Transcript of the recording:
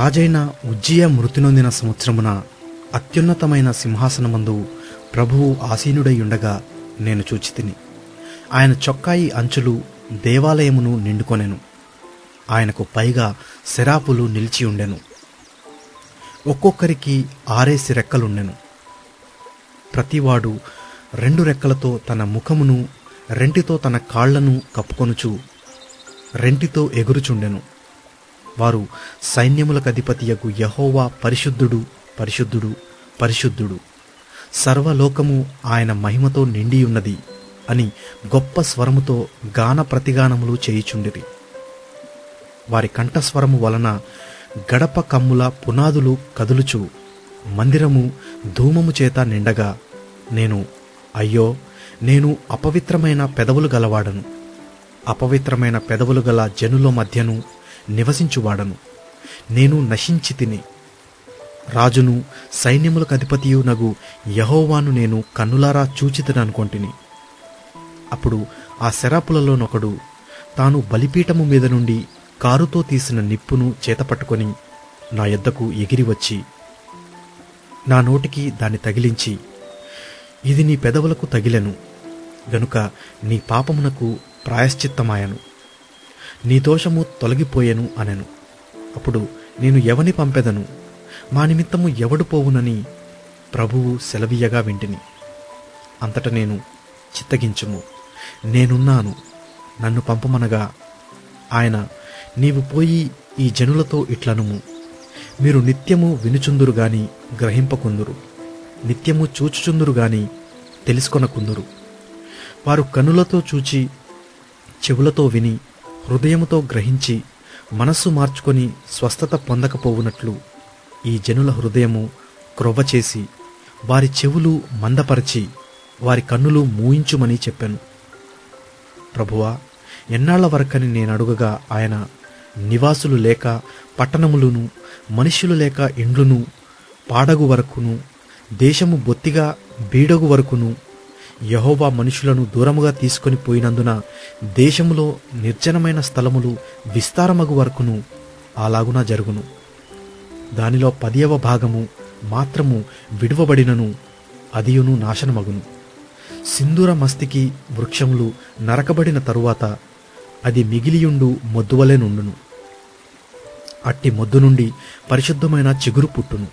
రాజైన ఉజ్జియా మృతి నొందిన సంవత్సరమున అత్యున్నతమైన సింహాసనమందు ప్రభువు ఆసీనుడై ఉండగా నేను చూచితిని. ఆయన చొక్కాయి అంచులు దేవాలయమును నిండుకొనెను. ఆయనకు పైగా సెరాపులు నిలిచి ఉండెను. ఒక్కొక్కరికి 6 రెక్కలుండెను. ప్రతివాడు 2 రెక్కలతో తన ముఖమును, రెంటితో తన కాళ్లను కప్పుకొనుచు రెంటితో ఎగురుచుండెను. వారు సైన్యములకధిపతియగు యెహోవా పరిశుద్ధుడు, పరిశుద్ధుడు, పరిశుద్ధుడు, సర్వలోకము ఆయన మహిమతో నిండియున్నది అని గొప్ప స్వరముతో గాన ప్రతిగానములు చేయుచుండిరి. వారి కంఠస్వరము వలన గడప కమ్ముల పునాదులు కదులుచు మందిరము ధూమము చేత నిండగా నేను, అయ్యో, నేను అపవిత్రమైన పెదవులు గలవాడను, అపవిత్రమైన పెదవులు గల జనుల మధ్యను నివసించువాడను, నేను నశించి తిని. రాజును సైన్యములకు అధిపతియునగు యెహోవాను నేను కన్నులారా చూచితిననుకొంటిని. అప్పుడు ఆ శరాపులలోనొకడు తాను బలిపీఠము మీద నుండి కారుతో తీసిన నిప్పును చేతపట్టుకొని నా యొద్దకు ఎగిరివచ్చి నా నోటికి దాన్ని తగిలించి, ఇది నీ పెదవులకు తగిలెను గనుక నీ పాపమునకు ప్రాయశ్చిత్తమాయను, నీ దోషము తొలగిపోయెను అనెను. అప్పుడు నేను ఎవని పంపెదను, మా నిమిత్తము ఎవడు పోవునని ప్రభువు సెలవీయగా వింటిని. అంతట నేను, చిత్తగించుము, నేనున్నాను, నన్ను పంపమనగా ఆయన, నీవు పోయి ఈ జనులతో ఇట్లనుము, మీరు నిత్యము వినుచుందురు గాని గ్రహింపకుందురు, నిత్యము చూచుచుందురు గాని తెలుసుకొనకుందురు. వారు కనులతో చూచి, చెవులతో విని, హృదయముతో గ్రహించి మనస్సు మార్చుకొని స్వస్థత పొందకపోవునట్లు ఈ జనుల హృదయము క్రొవ్వచేసి వారి చెవులు మందపరచి వారి కన్నులు మూయించుమని చెప్పాను. ప్రభువా, ఎన్నాళ్ల వరకని నేనడుగగా ఆయన, నివాసులు లేక పట్టణములును, మనుష్యులు లేక ఇండ్లును పాడగు వరకును, దేశము బొత్తిగా బీడగు వరకును, యెహోవా మనుషులను దూరముగా తీసుకొని పోయినందున దేశములో నిర్జనమైన స్థలములు విస్తారమగు వరకును అలాగునా జరుగును. దానిలో 10వ భాగము మాత్రము విడువబడినను అదియును నాశనమగును. సింధూర మస్తికి వృక్షములు నరకబడిన తరువాత అది మిగిలియుండు మొద్దువలే నుండును. అట్టి మొద్దు నుండి పరిశుద్ధమైన చిగురు పుట్టును.